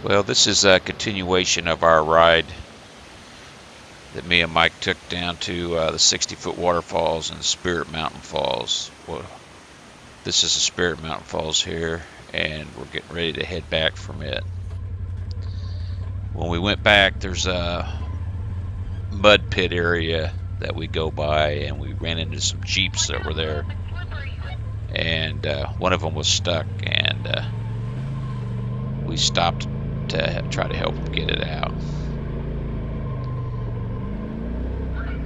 Well, this is a continuation of our ride that me and Mike took down to the 60-foot waterfalls and Spirit Mountain Falls. Well, this is the Spirit Mountain Falls here, and we're getting ready to head back from it. When we went back, there's a mud pit area that we go by, and we ran into some Jeeps that were there, and one of them was stuck, and we stopped to try to help him get it out,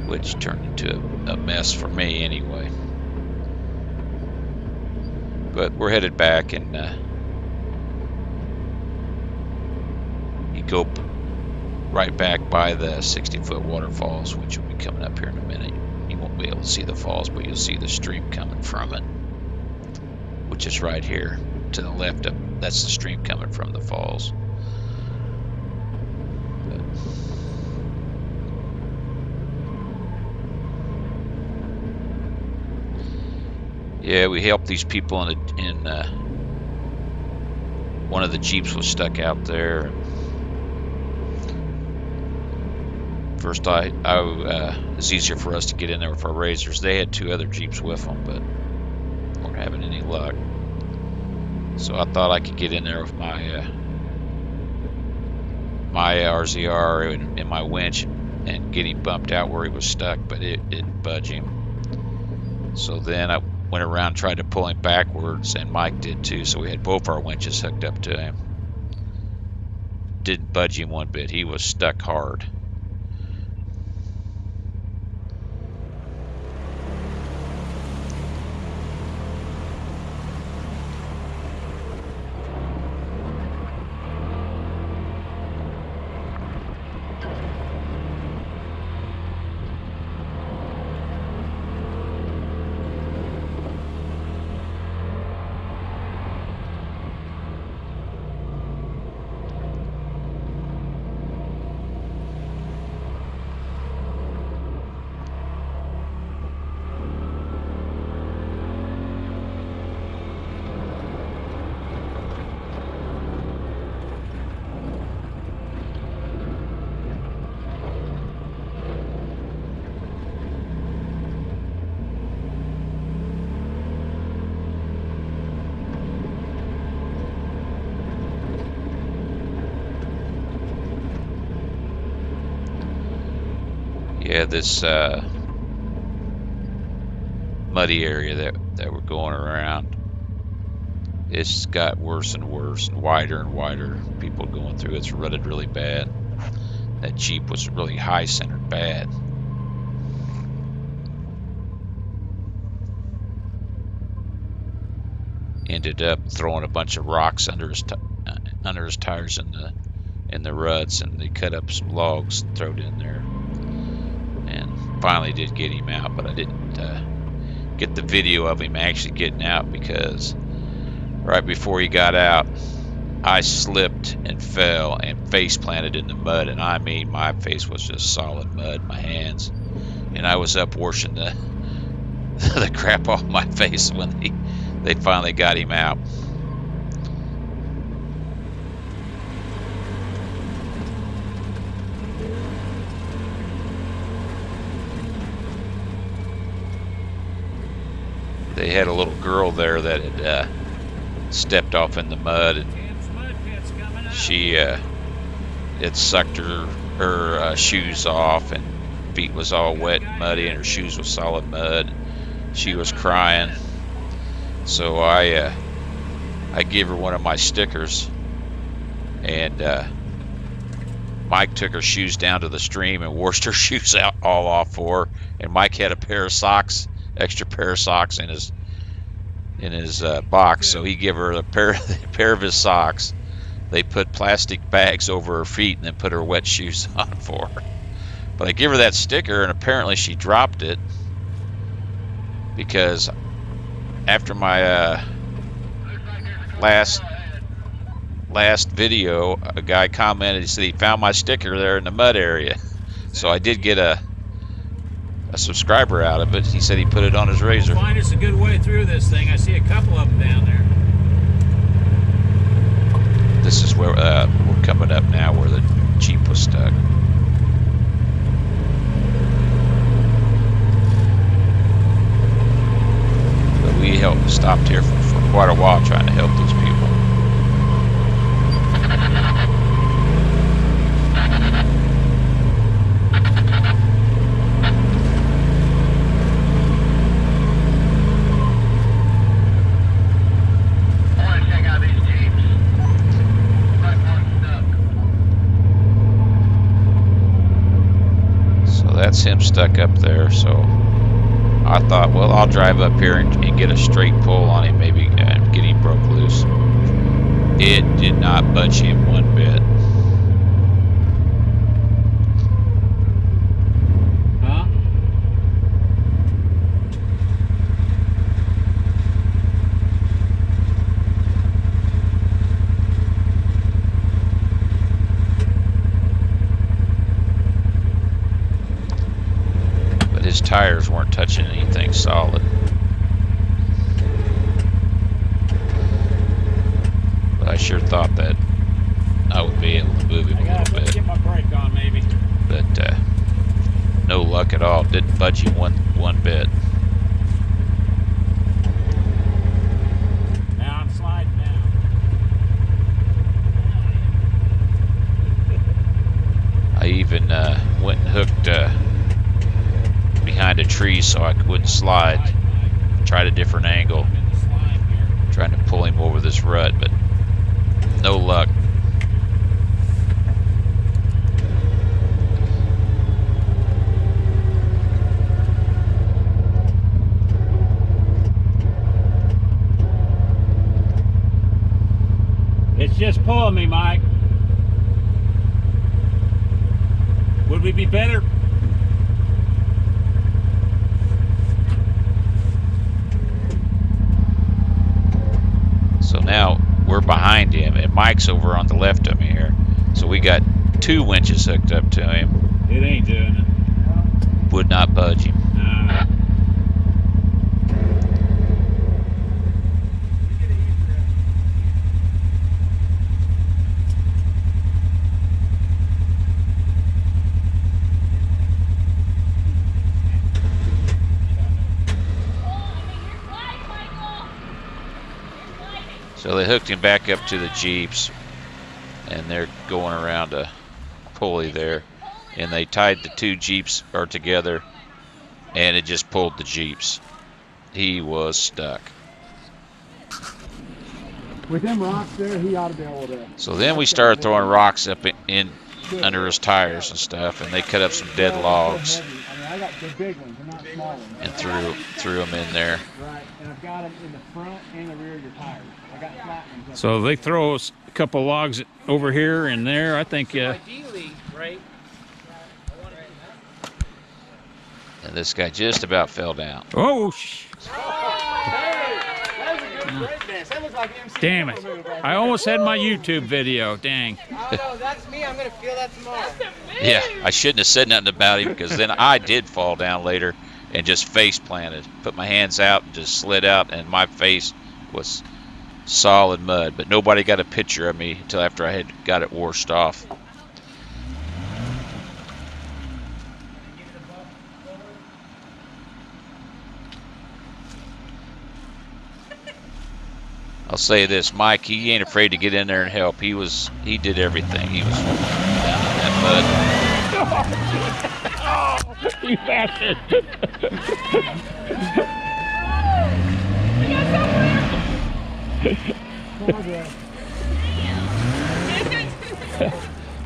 which turned into a mess for me anyway. But we're headed back, and you go right back by the 60-foot waterfalls, which will be coming up here in a minute. You won't be able to see the falls, but you'll see the stream coming from it, which is right here to the left of. That's the stream coming from the falls. Yeah, we helped these people in one of the Jeeps was stuck out there. First, it was easier for us to get in there with our razors. They had two other Jeeps with them, but weren't having any luck. So I thought I could get in there with my my RZR and my winch and get him bumped out where he was stuck, but it didn't budge him. So then I went around, tried to pull him backwards, and Mike did too, so we had both our winches hooked up to him. Didn't budge him one bit. He was stuck hard. Yeah, this muddy area that we're going around, it's got worse and worse and wider people going through. It's rutted really bad. That Jeep was really high centered bad. Ended up throwing a bunch of rocks under his tires in the ruts, and they cut up some logs and threw it in there. And finally did get him out, but I didn't get the video of him actually getting out, because right before he got out, I slipped and fell and face planted in the mud, and I mean my face was just solid mud, my hands, and I was up washing the the crap off my face when they finally got him out. They had a little girl there that had stepped off in the mud, and she it sucked her shoes off, and feet was all wet and muddy, and her shoes was solid mud. She was crying, so I gave her one of my stickers, and Mike took her shoes down to the stream and washed her shoes all off for her. And Mike had a pair of socks, extra pair of socks in his box, so he gave her a pair of his socks. They put plastic bags over her feet and then put her wet shoes on for her. But I gave her that sticker, and apparently she dropped it, because after my last video, a guy commented, he said he found my sticker there in the mud area. So I did get a subscriber out of it. He said he put it on his razor. Find us a good way through this thing. I see a couple of them down there. This is where we're coming up now where the Jeep was stuck. But we stopped here for quite a while trying to help these people. That's him stuck up there, so I thought, well, I'll drive up here and get a straight pull on him, maybe get him broke loose. It did not budge him one bit. Huh? His tires weren't touching anything solid. But I sure thought that I would be able to move him a little bit. Get my brake on, maybe. But no luck at all. Didn't budge him one bit. Now I'm sliding down. I even went and hooked behind a tree so I wouldn't slide. Tried a different angle, trying to pull him over this rut, but no luck. It's just pulling me, Mike. Would we be better? So now we're behind him, and Mike's over on the left of me here. So we got two winches hooked up to him. It ain't doing it. Would not budge him. So they hooked him back up to the Jeeps, and they're going around a pulley there, and they tied the two Jeeps together, and it just pulled the Jeeps. He was stuck. With them rocks there, he ought to be able to. So then we started throwing rocks up in under his tires and stuff, and they cut up some dead logs. I mean, I got the big ones, they're not small ones. And threw them in there. Right, and I've got them in the front and the rear of your tires. I got flat ones. So they throw us a couple logs over here and there. I think. Ideally, right? And this guy just about fell down. Oh, That looks like MC damn it! I almost had my YouTube video. Dang. Oh no, that's me. I'm gonna feel that tomorrow. Yeah, I shouldn't have said nothing about him, because then I did fall down later and just face planted. Put my hands out and just slid out, and my face was solid mud. But nobody got a picture of me until after I had got it washed off. I'll say this, Mike, he ain't afraid to get in there and help. He did everything. He was down in that mud. You bastard!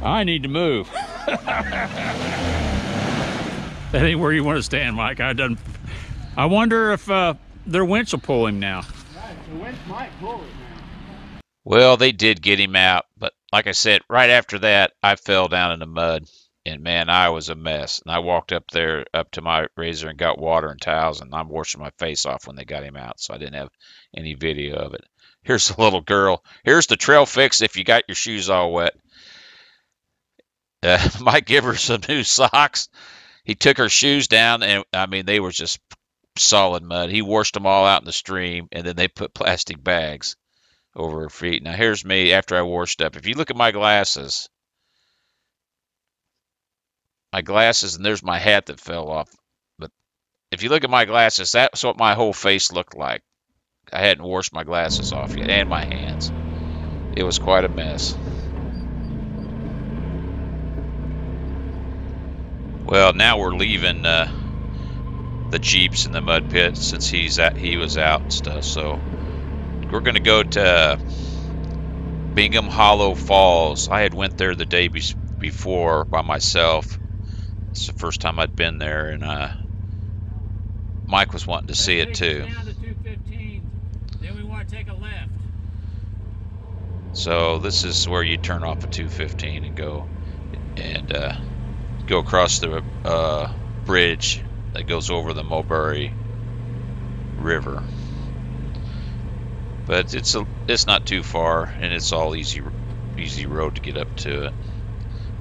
I need to move. That ain't where you want to stand, Mike. I wonder if their winch will pull him now. The winch might pull it now. Well, they did get him out, but like I said, right after that, I fell down in the mud, and man, I was a mess. And I walked up there, up to my razor, and got water and towels, and I'm washing my face off when they got him out, so I didn't have any video of it. Here's the little girl. Here's the trail fix if you got your shoes all wet. Might give her some new socks. He took her shoes down, and I mean, they were just solid mud. He washed them all out in the stream, and then they put plastic bags over her feet. Now here's me after I washed up. If you look at my glasses, my glasses, and there's my hat that fell off. But if you look at my glasses, that's what my whole face looked like. I hadn't washed my glasses off yet, and my hands. It was quite a mess. Well, now we're leaving the Jeeps in the mud pit since he was out and stuff. So we're gonna go to Bingham Hollow Falls. I had went there the day before by myself. It's the first time I'd been there, and Mike was wanting to see it too. Down to 215, then we want to take a left. So this is where you turn off at 215 and go across the bridge that goes over the Mulberry River. But it's not too far, and it's all easy road to get up to it.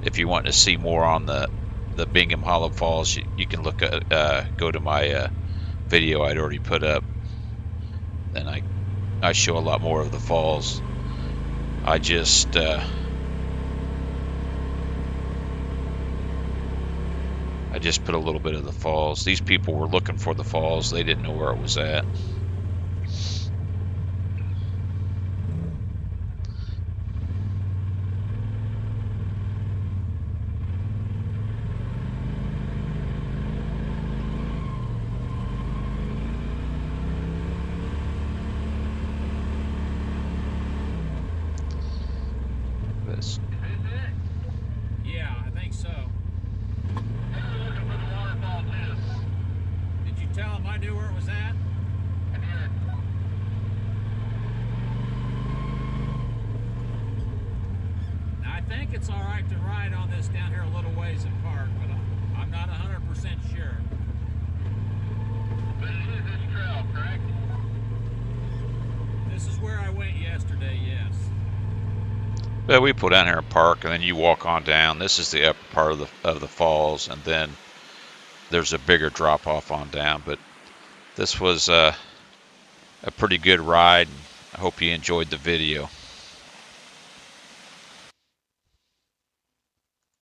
If you want to see more on the Bingham Hollow Falls, you can look at go to my video I'd already put up. Then I show a lot more of the falls. I just put a little bit of the falls. These people were looking for the falls. They didn't know where it was at. Yeah, I think so. Did you tell him I knew where it was at? Now, I think it's all right to ride on this down here a little ways and park, but I'm not 100% sure. But it is this trail, correct? This is where I went yesterday, yes. But we pull down here and park, and then you walk on down. This is the upper part of the falls, and then there's a bigger drop off on down. But this was a pretty good ride. I hope you enjoyed the video.